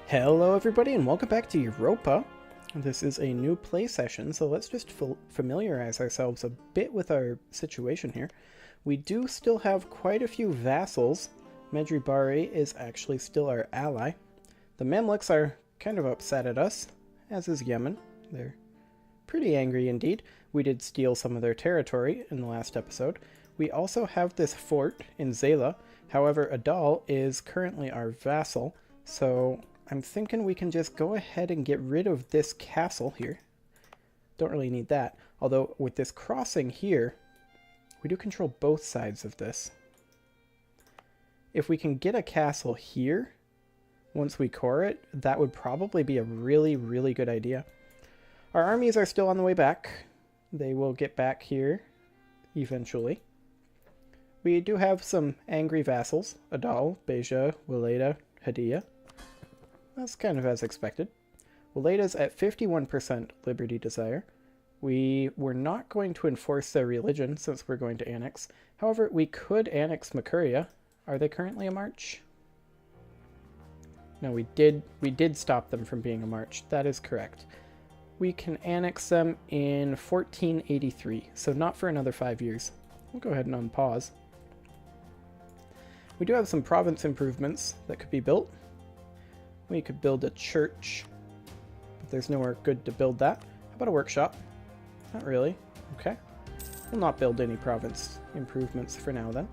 Hello everybody and welcome back to Europa. This is a new play session, so let's just familiarize ourselves a bit with our situation here. We do still have quite a few vassals. Medjugorje is actually still our ally. The Mamluks are kind of upset at us, as is Yemen. They're pretty angry indeed. We did steal some of their territory in the last episode. We also have this fort in Zela. However, Adal is currently our vassal, so I'm thinking we can just go ahead and get rid of this castle here. Don't really need that. Although with this crossing here, we do control both sides of this. If we can get a castle here, once we core it, that would probably be a really, really good idea. Our armies are still on the way back. They will get back here eventually. We do have some angry vassals. Adal, Beja, Wileda, Hadia. That's kind of as expected. Wileda's at 51% Liberty Desire. We were not going to enforce their religion since we're going to annex. However, we could annex Makuria. Are they currently a march? No, we did stop them from being a march. That is correct. We can annex them in 1483, so not for another 5 years. We'll go ahead and unpause. We do have some province improvements that could be built. We could build a church, but there's nowhere good to build that. How about a workshop? Not really. Okay. We'll not build any province improvements for now then.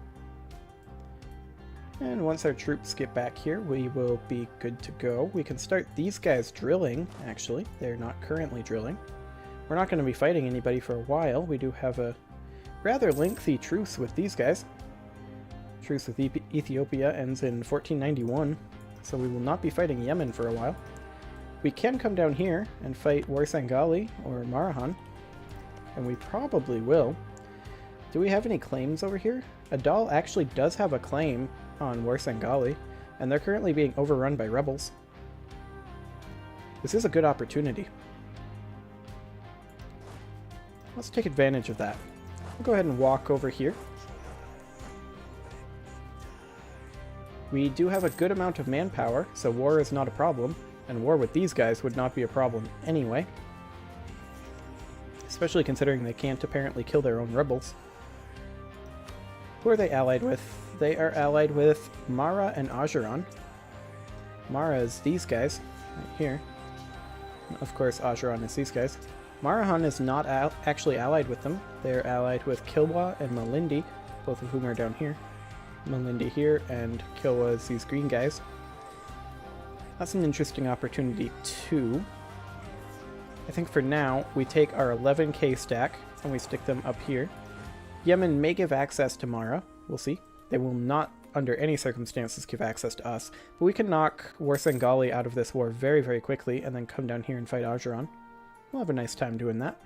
And once our troops get back here, we will be good to go. We can start these guys drilling, actually. They're not currently drilling. We're not going to be fighting anybody for a while. We do have a rather lengthy truce with these guys. Truce with Ethiopia ends in 1491. So we will not be fighting Yemen for a while. We can come down here and fight Warsangali or Marahan, and we probably will. Do we have any claims over here? Adal actually does have a claim on Warsangali, and they're currently being overrun by rebels. This is a good opportunity. Let's take advantage of that. We'll go ahead and walk over here. We do have a good amount of manpower, so war is not a problem, and war with these guys would not be a problem anyway. Especially considering they can't apparently kill their own rebels. Who are they allied with? They are allied with Mara and Ajuran. Mara is these guys, right here. Of course, Ajuran is these guys. Marahan is not actually allied with them. They're allied with Kilwa and Malindi, both of whom are down here. Malindi here, and Kilwa is these green guys. That's an interesting opportunity too. I think for now, we take our 11k stack and we stick them up here. Yemen may give access to Mara. We'll see. They will not, under any circumstances, give access to us. But we can knock Warsangali out of this war very, very quickly and then come down here and fight Ajuran. We'll have a nice time doing that.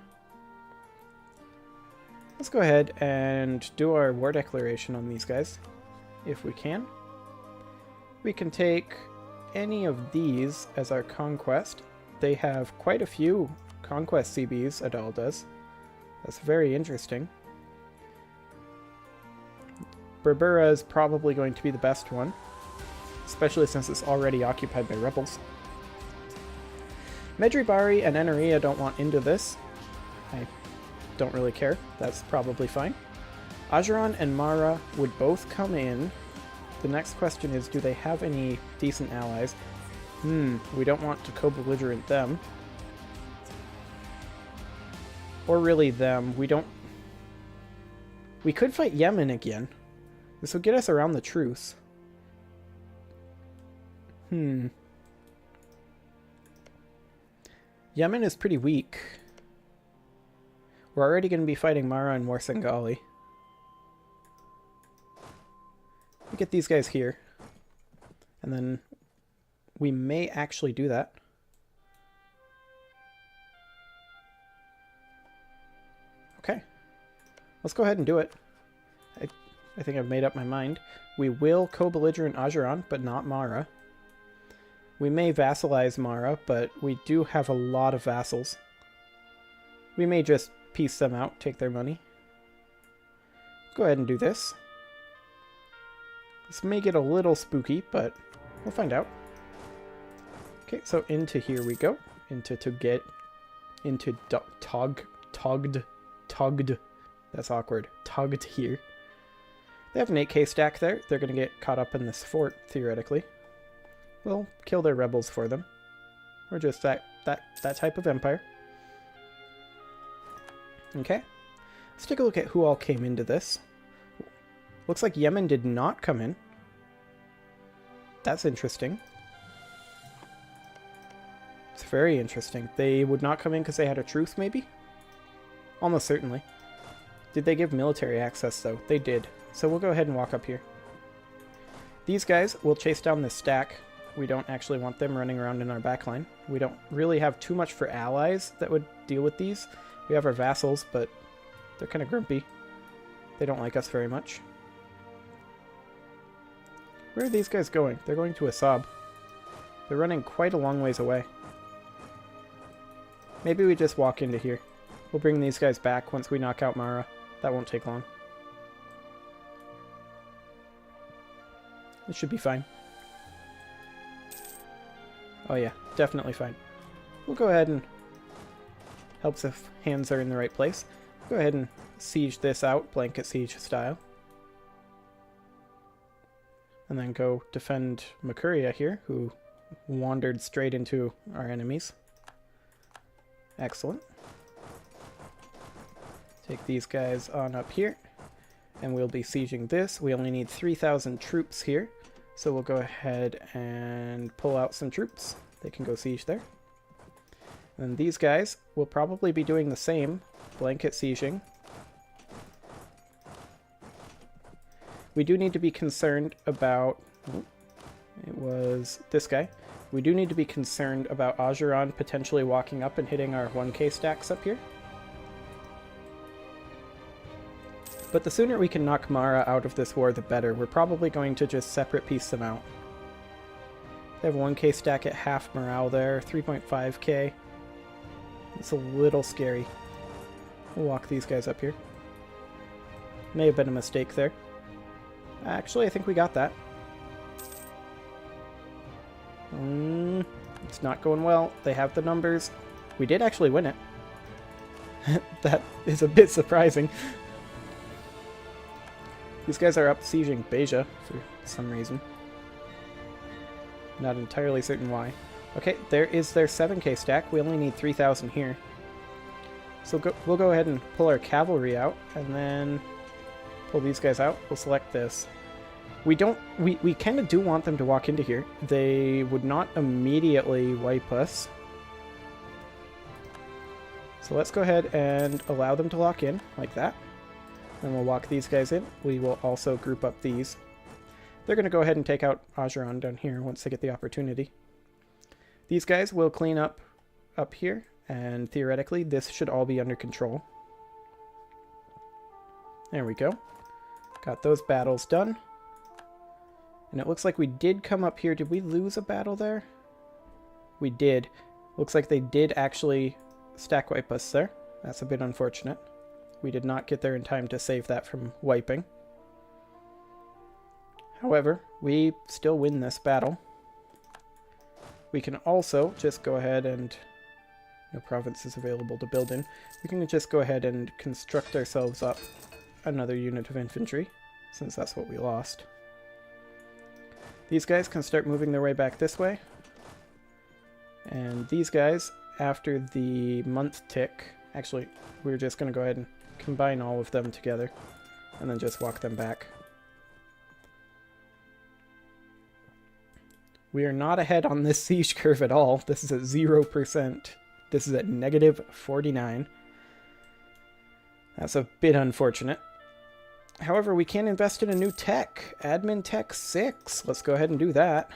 Let's go ahead and do our war declaration on these guys, if we can. We can take any of these as our conquest. They have quite a few conquest CBs, Adal does. That's very interesting. Berbera is probably going to be the best one, especially since it's already occupied by rebels. Medjugorje and Eneria don't want into this. I don't really care. That's probably fine. Ajuran and Mara would both come in. The next question is, do they have any decent allies? We don't want to co-belligerent them. Or really them. We could fight Yemen again. This will get us around the truce. Yemen is pretty weak. We're already going to be fighting Mara and Warsangali. We get these guys here, and then we may actually do that. Okay, let's go ahead and do it. I think I've made up my mind. We will co-belligerent Ajuran, but not Mara. We may vassalize Mara, but we do have a lot of vassals. We may just piece them out, take their money. Go ahead and do this. This may get a little spooky, but we'll find out. Okay, so into here we go. Into tugged. That's awkward. Tugged here. They have an 8k stack there. They're going to get caught up in this fort, theoretically. We'll kill their rebels for them. We're just that type of empire. Okay. Let's take a look at who all came into this. Looks like Yemen did not come in. That's interesting. It's very interesting. They would not come in because they had a truce, maybe? Almost certainly. Did they give military access, though? They did. So we'll go ahead and walk up here. These guys will chase down this stack. We don't actually want them running around in our backline. We don't really have too much for allies that would deal with these. We have our vassals, but they're kind of grumpy. They don't like us very much. Where are these guys going? They're going to Assab. They're running quite a long ways away. Maybe we just walk into here. We'll bring these guys back once we knock out Mara. That won't take long. It should be fine. Oh yeah, definitely fine. We'll go ahead and... helps if hands are in the right place. Go ahead and siege this out, blanket siege style. And then go defend Makuria here, who wandered straight into our enemies. Excellent. Take these guys on up here, and we'll be sieging this. We only need 3,000 troops here, so we'll go ahead and pull out some troops. They can go siege there. And these guys will probably be doing the same, blanket sieging. We do need to be concerned about... it was this guy. We do need to be concerned about Ajuran potentially walking up and hitting our 1k stacks up here. But the sooner we can knock Mara out of this war, the better. We're probably going to just separate piece them out. They have 1k stack at half morale there, 3.5k. It's a little scary. We'll walk these guys up here. May have been a mistake there. Actually, I think we got that. It's not going well. They have the numbers. We did actually win it. That is a bit surprising. These guys are up sieging Beja for some reason. Not entirely certain why. Okay, there is their 7k stack. We only need 3,000 here. So we'll go ahead and pull our cavalry out, and then pull these guys out. We'll select this. We kind of do want them to walk into here. They would not immediately wipe us. So let's go ahead and allow them to lock in, like that. Then we'll walk these guys in. We will also group up these. They're going to go ahead and take out Ajuran down here once they get the opportunity. These guys will clean up here, and theoretically this should all be under control. There we go. Got those battles done. And it looks like we did come up here. Did we lose a battle there? We did. Looks like they did actually stack wipe us there. That's a bit unfortunate. We did not get there in time to save that from wiping. However, we still win this battle. We can also just go ahead and... no provinces available to build in. We can just go ahead and construct ourselves up another unit of infantry, since that's what we lost. These guys can start moving their way back this way. And these guys, after the month tick... actually, we're just going to go ahead and combine all of them together, and then just walk them back. We are not ahead on this siege curve at all. This is at 0%. This is at negative 49. That's a bit unfortunate. However, we can invest in a new tech. Admin Tech 6. Let's go ahead and do that.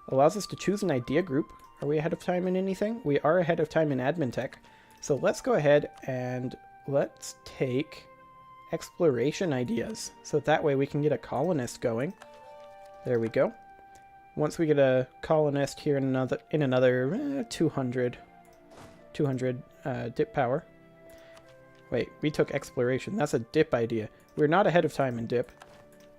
Allows us to choose an idea group. Are we ahead of time in anything? We are ahead of time in Admin Tech. So let's go ahead and let's take exploration ideas. So that way we can get a colonist going. There we go. Once we get a colonist here in another 200 dip power. Wait, we took exploration. That's a dip idea. We're not ahead of time in dip.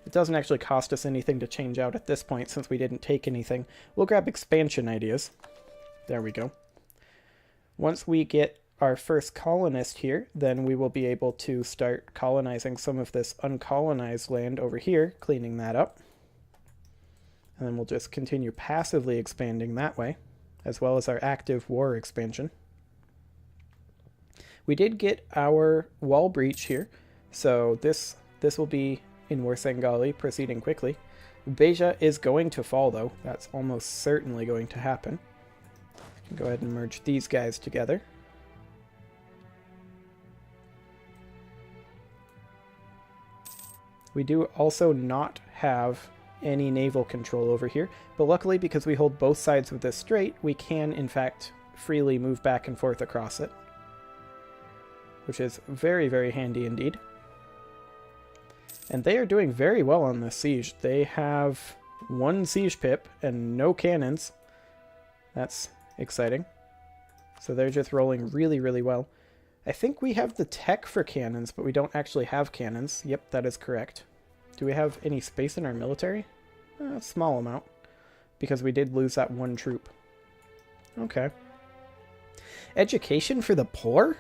It doesn't actually cost us anything to change out at this point since we didn't take anything. We'll grab expansion ideas. There we go. Once we get our first colonist here, then we will be able to start colonizing some of this uncolonized land over here, cleaning that up. And then we'll just continue passively expanding that way, as well as our active war expansion. We did get our wall breach here, so this will be in Warsangali, proceeding quickly. Beja is going to fall, though. That's almost certainly going to happen. Go ahead and merge these guys together. We do also not have any naval control over here, but luckily because we hold both sides of this strait, we can in fact freely move back and forth across it, which is very, very handy indeed. And they are doing very well on this siege. They have 1 siege pip and no cannons. That's exciting. So they're just rolling really, really well. I think we have the tech for cannons, but we don't actually have cannons. Yep, that is correct. Do we have any space in our military? A small amount, because we did lose that 1 troop. Okay. Education for the poor?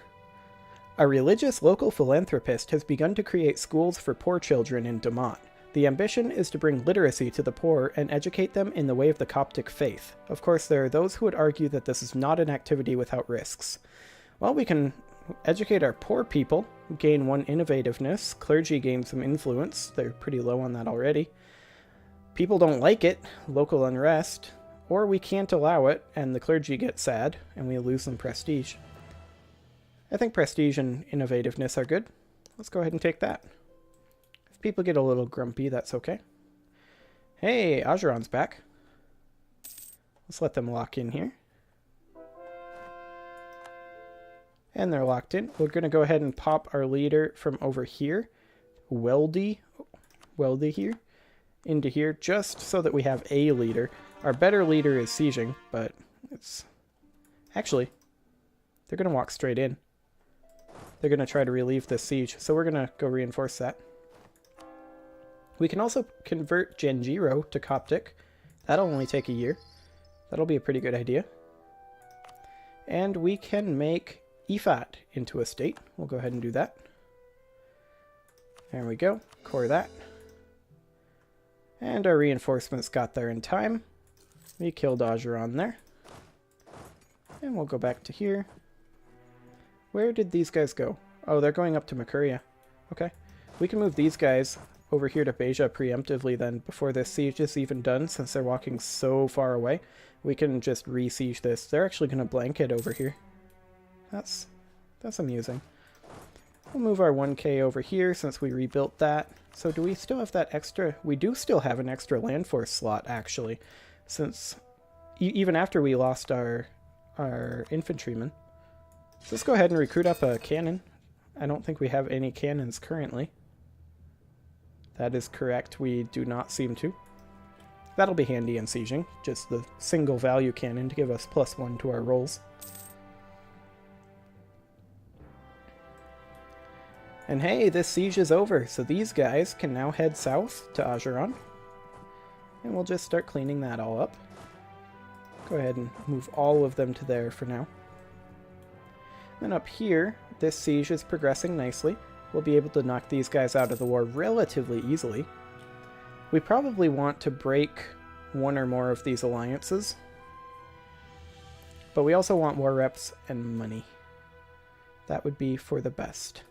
A religious local philanthropist has begun to create schools for poor children in Damat. The ambition is to bring literacy to the poor and educate them in the way of the Coptic faith. Of course, there are those who would argue that this is not an activity without risks. Well, we can educate our poor people, gain 1 innovativeness, clergy gain some influence, they're pretty low on that already. People don't like it, local unrest, or we can't allow it, and the clergy get sad, and we lose some prestige. I think prestige and innovativeness are good. Let's go ahead and take that. If people get a little grumpy, that's okay. Hey, Ajuran's back. Let's let them lock in here. And they're locked in. We're going to go ahead and pop our leader from over here, Weldy here, into here, just so that we have a leader. Our better leader is sieging, but it's... Actually, they're going to walk straight in. They're going to try to relieve this siege, so we're going to go reinforce that. We can also convert Genjiro to Coptic. That'll only take a year. That'll be a pretty good idea. And we can make Ifat into a state. We'll go ahead and do that. There we go. Core that. And our reinforcements got there in time. We killed Ajuran there. And we'll go back to here. Where did these guys go? Oh, they're going up to Mercuria. Okay. We can move these guys over here to Beja preemptively then, before this siege is even done, since they're walking so far away. We can just re-siege this. They're actually going to blanket over here. That's amusing. We'll move our 1k over here since we rebuilt that. So do we still have that extra? We do still have an extra land force slot, actually, since even after we lost our infantrymen. So let's go ahead and recruit up a cannon. I don't think we have any cannons currently. That is correct, we do not seem to. That'll be handy in sieging, just the single value cannon to give us +1 to our rolls. And hey, this siege is over, so these guys can now head south to Ajuran. And we'll just start cleaning that all up. Go ahead and move all of them to there for now. Then up here, this siege is progressing nicely. We'll be able to knock these guys out of the war relatively easily. We probably want to break 1 or more of these alliances. But we also want war reps and money. That would be for the best.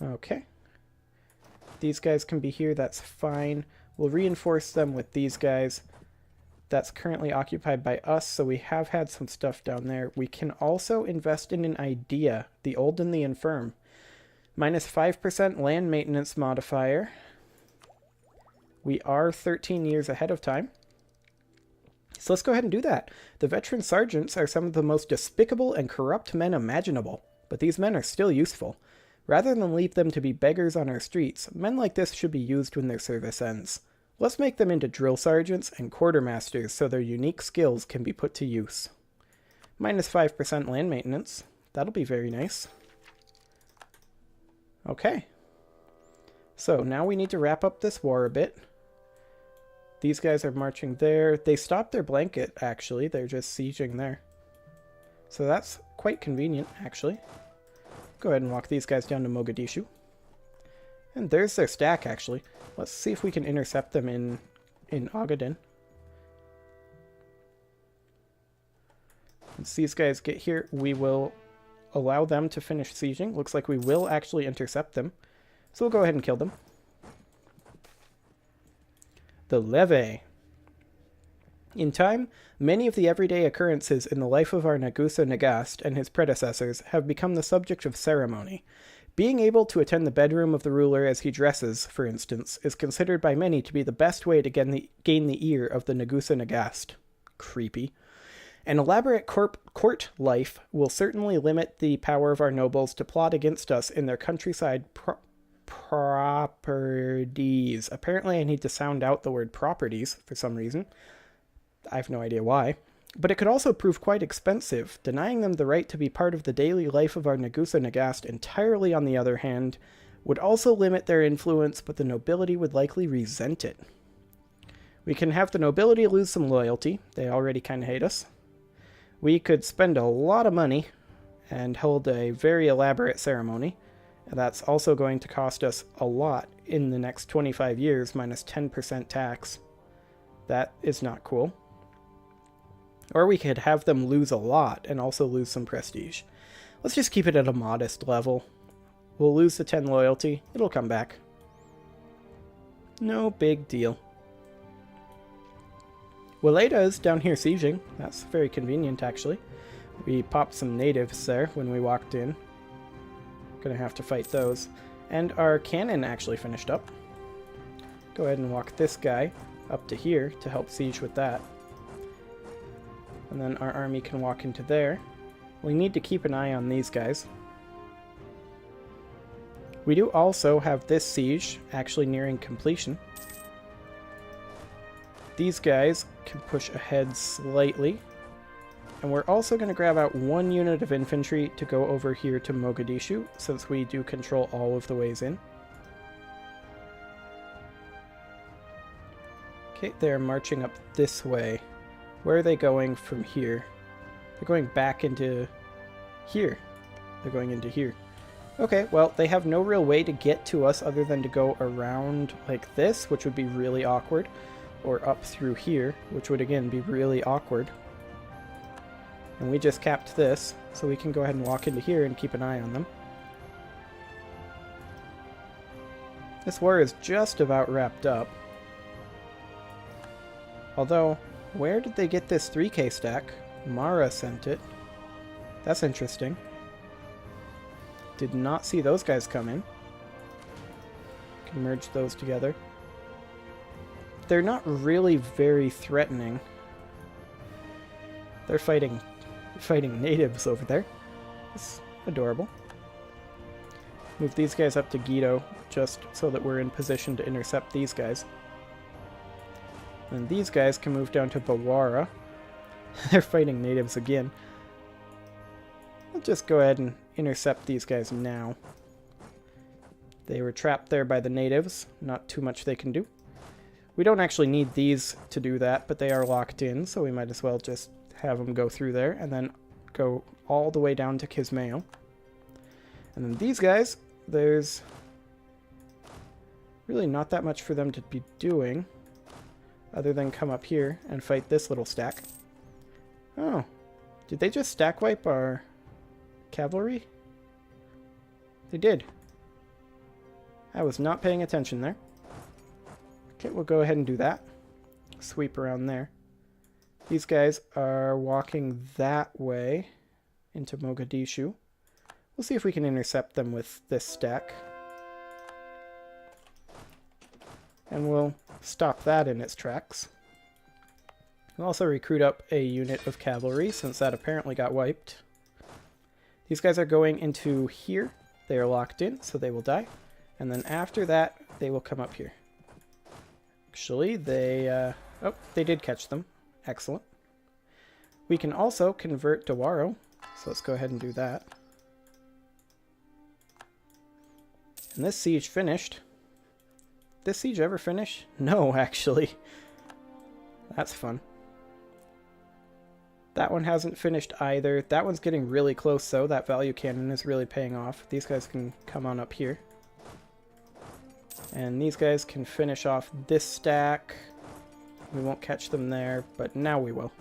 Okay. These guys can be here, that's fine. We'll reinforce them with these guys. That's currently occupied by us, so we have had some stuff down there. We can also invest in an idea, the old and the infirm. -5% land maintenance modifier. We are 13 years ahead of time. So let's go ahead and do that. The veteran sergeants are some of the most despicable and corrupt men imaginable, but these men are still useful. Rather than leave them to be beggars on our streets, men like this should be used when their service ends. Let's make them into drill sergeants and quartermasters so their unique skills can be put to use. -5% land maintenance. That'll be very nice. Okay. So now we need to wrap up this war a bit. These guys are marching there. They stopped their blanket, actually. They're just sieging there. So that's quite convenient, actually. Go ahead and walk these guys down to Mogadishu. And there's their stack, actually. Let's see if we can intercept them in Ogaden. Once these guys get here, we will allow them to finish sieging. Looks like we will actually intercept them. So we'll go ahead and kill them. The Leve. In time, many of the everyday occurrences in the life of our Nagusa Nagast and his predecessors have become the subject of ceremony. Being able to attend the bedroom of the ruler as he dresses, for instance, is considered by many to be the best way to gain the ear of the Nagusa Nagast. Creepy. An elaborate court life will certainly limit the power of our nobles to plot against us in their countryside properties. Apparently I need to sound out the word properties for some reason. I have no idea why. But it could also prove quite expensive. Denying them the right to be part of the daily life of our Nagusa Nagast entirely, on the other hand, would also limit their influence, but the nobility would likely resent it. We can have the nobility lose some loyalty. They already kind of hate us. We could spend a lot of money and hold a very elaborate ceremony. That's also going to cost us a lot in the next 25 years, minus 10% tax. That is not cool. Or we could have them lose a lot and also lose some prestige. Let's just keep it at a modest level. We'll lose the 10 loyalty. It'll come back. No big deal. Waleda is down here sieging. That's very convenient, actually. We popped some natives there when we walked in. Gonna have to fight those. And our cannon actually finished up. Go ahead and walk this guy up to here to help siege with that. And then our army can walk into there. We need to keep an eye on these guys. We do also have this siege actually nearing completion. These guys can push ahead slightly. And we're also going to grab out one unit of infantry to go over here to Mogadishu, since we do control all of the ways in. Okay, they're marching up this way. Where are they going from here? They're going back into here. They're going into here. Okay, well, they have no real way to get to us other than to go around like this, which would be really awkward. Or up through here, which would again be really awkward. And we just capped this, so we can go ahead and walk into here and keep an eye on them. This war is just about wrapped up. Although, where did they get this 3K stack? Mara sent it. That's interesting. Did not see those guys come in. Can merge those together. They're not really very threatening. They're fighting natives over there. It's adorable. Move these guys up to Guido, just so that we're in position to intercept these guys. And these guys can move down to Bawara. They're fighting natives again. I'll just go ahead and intercept these guys now. They were trapped there by the natives. Not too much they can do. We don't actually need these to do that, but they are locked in, so we might as well just have them go through there and then go all the way down to Kismayo. And then these guys, there's really not that much for them to be doing other than come up here and fight this little stack. Oh, did they just stack wipe our cavalry? They did. I was not paying attention there. Okay, we'll go ahead and do that. Sweep around there. These guys are walking that way into Mogadishu. We'll see if we can intercept them with this stack. And we'll stop that in its tracks. We'll also recruit up a unit of cavalry, since that apparently got wiped. These guys are going into here. They are locked in, so they will die. And then after that, they will come up here. Actually, they did catch them. Excellent. We can also convert Dawaro, so let's go ahead and do that. And this siege finished. this siege ever finish? No, actually. That's fun. That one hasn't finished either. That one's getting really close, though. That value cannon is really paying off. These guys can come on up here. And these guys can finish off this stack. We won't catch them there, but now we will.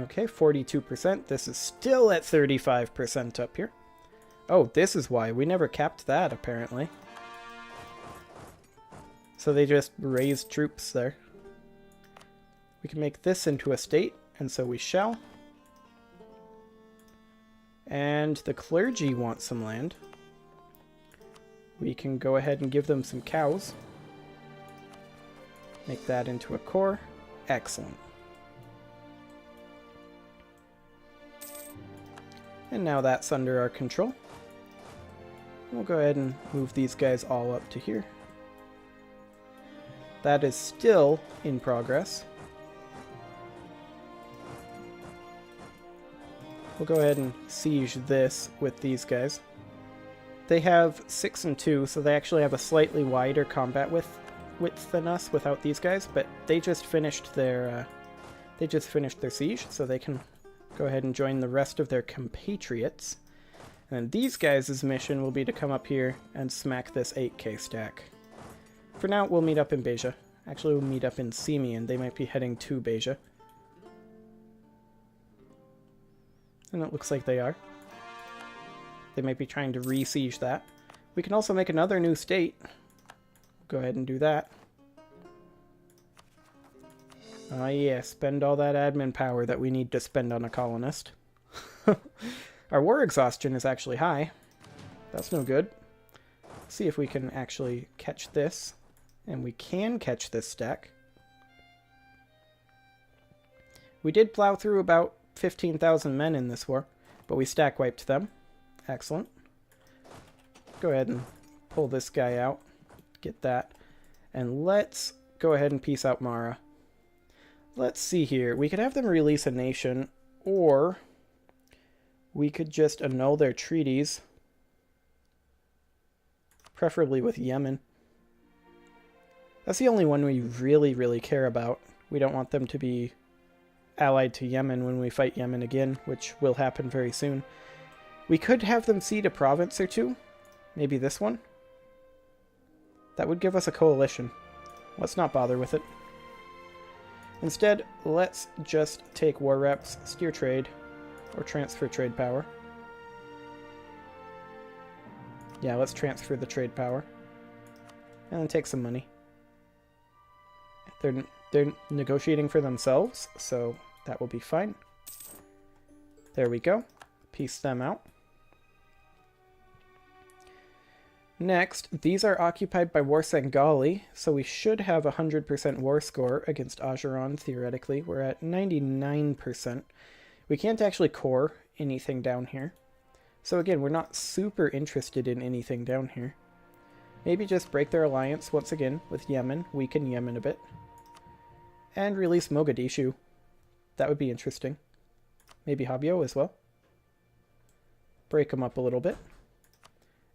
Okay, 42%. This is still at 35% up here. Oh, this is why. We never capped that, apparently. So they just raised troops there. We can make this into a state, and so we shall. And the clergy want some land. We can go ahead and give them some cows. Make that into a core. Excellent. And now that's under our control. We'll go ahead and move these guys all up to here. That is still in progress. We'll go ahead and siege this with these guys. They have 6 and 2, so they actually have a slightly wider combat width than us without these guys, but they just finished their siege, so they can go ahead and join the rest of their compatriots. And these guys' mission will be to come up here and smack this 8k stack. For now, we'll meet up in Beja. Actually, we'll meet up in Simeon. They might be heading to Beja. And it looks like they are. They might be trying to re-siege that. We can also make another new state. Go ahead and do that. Ah, yeah, spend all that admin power that we need to spend on a colonist. Our war exhaustion is actually high. That's no good. Let's see if we can actually catch this. And we can catch this stack. We did plow through about 15,000 men in this war, but we stack wiped them. Excellent. Go ahead and pull this guy out. Get that. And let's go ahead and peace out Mara. Let's see here. We could have them release a nation, or we could just annul their treaties. Preferably with Yemen. That's the only one we really, really care about. We don't want them to be allied to Yemen when we fight Yemen again, which will happen very soon. We could have them cede a province or two. Maybe this one. That would give us a coalition. Let's not bother with it. Instead, let's just take war reps, steer trade, or transfer trade power. Yeah, let's transfer the trade power. And then take some money. They're negotiating for themselves, so that will be fine. There we go. Peace them out. Next, these are occupied by Warsangali, so we should have a 100% war score against Ajuran, theoretically. We're at 99%. We can't actually core anything down here. So again, we're not super interested in anything down here. Maybe just break their alliance once again with Yemen, weaken Yemen a bit. And release Mogadishu. That would be interesting. Maybe Habyo as well. Break them up a little bit.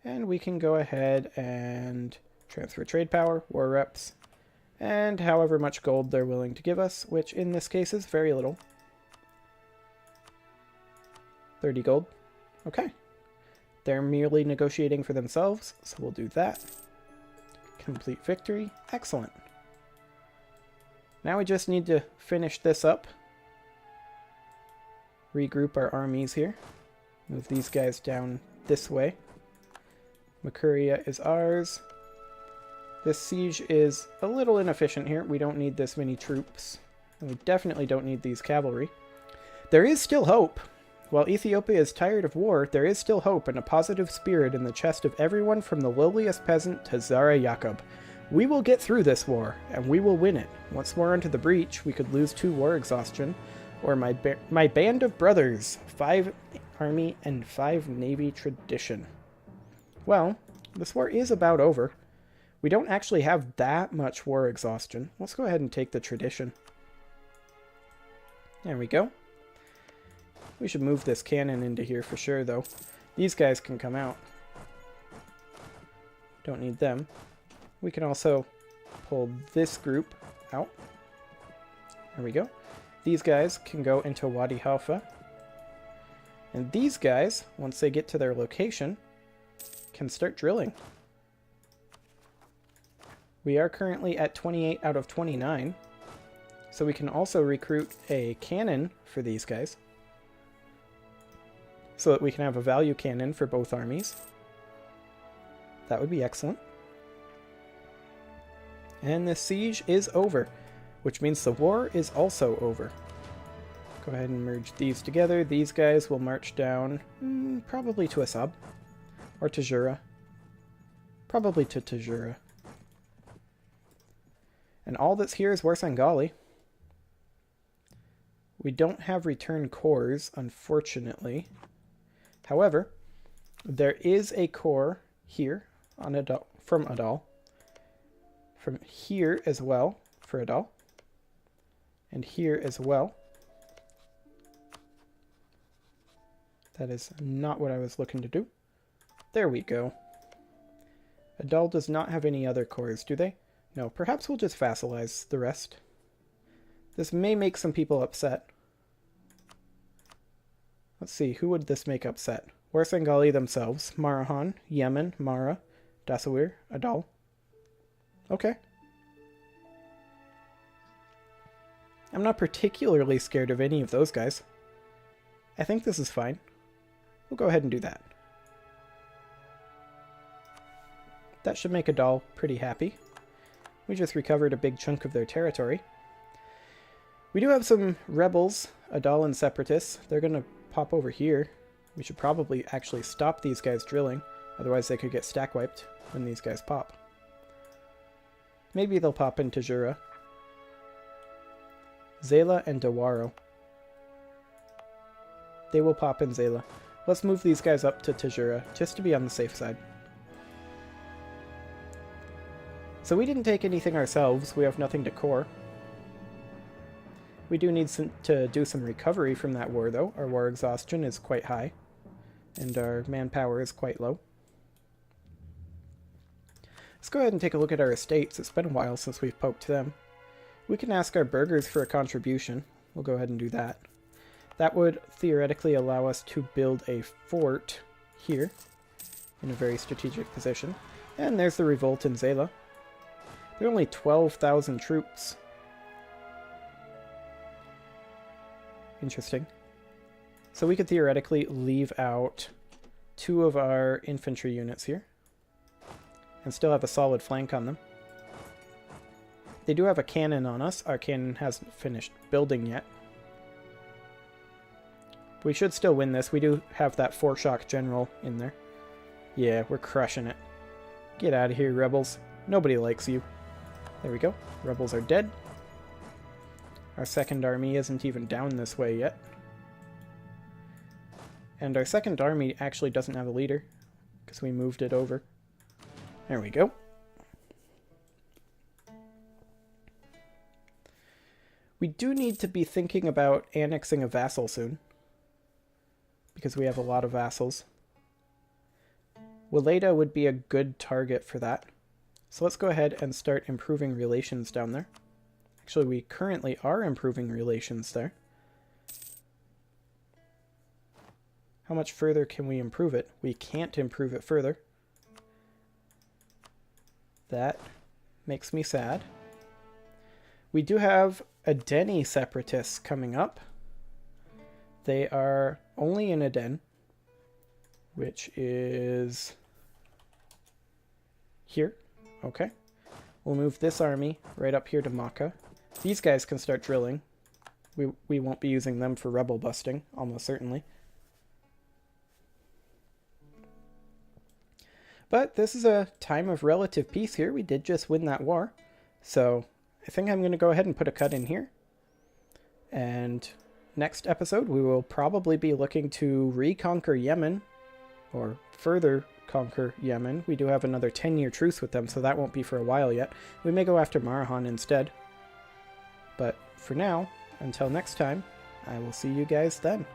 And we can go ahead and transfer trade power, war reps, and however much gold they're willing to give us, which in this case is very little. 30 gold. Okay. They're merely negotiating for themselves, so we'll do that. Complete victory. Excellent. Now we just need to finish this up. Regroup our armies here. Move these guys down this way. Makuria is ours. This siege is a little inefficient here. We don't need this many troops. And we definitely don't need these cavalry. There is still hope. While Ethiopia is tired of war, there is still hope and a positive spirit in the chest of everyone from the lowliest peasant to Zara Yaqub. We will get through this war, and we will win it. Once more into the breach, we could lose 2 war exhaustion, or my band of brothers, 5 army and 5 navy tradition. Well, this war is about over. We don't actually have that much war exhaustion. Let's go ahead and take the tradition. There we go. We should move this cannon into here for sure, though. These guys can come out. Don't need them. We can also pull this group out. There we go. These guys can go into Wadi Halfa. And these guys, once they get to their location, can start drilling. We are currently at 28 out of 29. So we can also recruit a cannon for these guys, so that we can have a value cannon for both armies. That would be excellent. And the siege is over, which means the war is also over. Go ahead and merge these together. These guys will march down, probably to Assab, or Tajura. Probably to Tajura. And all that's here is Warsangali. We don't have return cores, unfortunately. However, there is a core here on Adal, from Adal. From here as well for Adal. And here as well. That is not what I was looking to do. There we go. Adal does not have any other cores, do they? No, perhaps we'll just vassalize the rest. This may make some people upset. Let's see, who would this make upset? Warsangali themselves, Marahan, Yemen, Mara, Dasawir, Adal. Okay. I'm not particularly scared of any of those guys. I think this is fine. We'll go ahead and do that. That should make Adal pretty happy. We just recovered a big chunk of their territory. We do have some rebels, Adal and Separatists. They're going to pop over here. We should probably actually stop these guys drilling, otherwise they could get stack wiped when these guys pop. Maybe they'll pop into Jura. Zela and Dawaro. They will pop in Zela. Let's move these guys up to Tajura, just to be on the safe side. So we didn't take anything ourselves. We have nothing to core. We do need to do some recovery from that war, though. Our war exhaustion is quite high, and our manpower is quite low. Let's go ahead and take a look at our estates. It's been a while since we've poked them. We can ask our burghers for a contribution. We'll go ahead and do that. That would theoretically allow us to build a fort here in a very strategic position. And there's the revolt in Zela. There are only 12,000 troops. Interesting. So we could theoretically leave out 2 of our infantry units here and still have a solid flank on them. They do have a cannon on us. Our cannon hasn't finished building yet. We should still win this. We do have that 4-shock general in there. Yeah, we're crushing it. Get out of here, rebels. Nobody likes you. There we go. Rebels are dead. Our second army isn't even down this way yet. And our second army actually doesn't have a leader, because we moved it over. There we go. We do need to be thinking about annexing a vassal soon, because we have a lot of vassals. Weleda would be a good target for that. So let's go ahead and start improving relations down there. Actually, we currently are improving relations there. How much further can we improve it? We can't improve it further. That makes me sad. We do have Adeni separatists coming up. They are only in Aden, which is here. Okay. We'll move this army right up here to Makkah. These guys can start drilling. We won't be using them for rebel busting, almost certainly. But this is a time of relative peace here. We did just win that war. So I think I'm going to go ahead and put a cut in here. And next episode, we will probably be looking to reconquer Yemen, or further conquer Yemen. We do have another 10-year truce with them, so that won't be for a while yet. We may go after Marahan instead. But for now, until next time, I will see you guys then.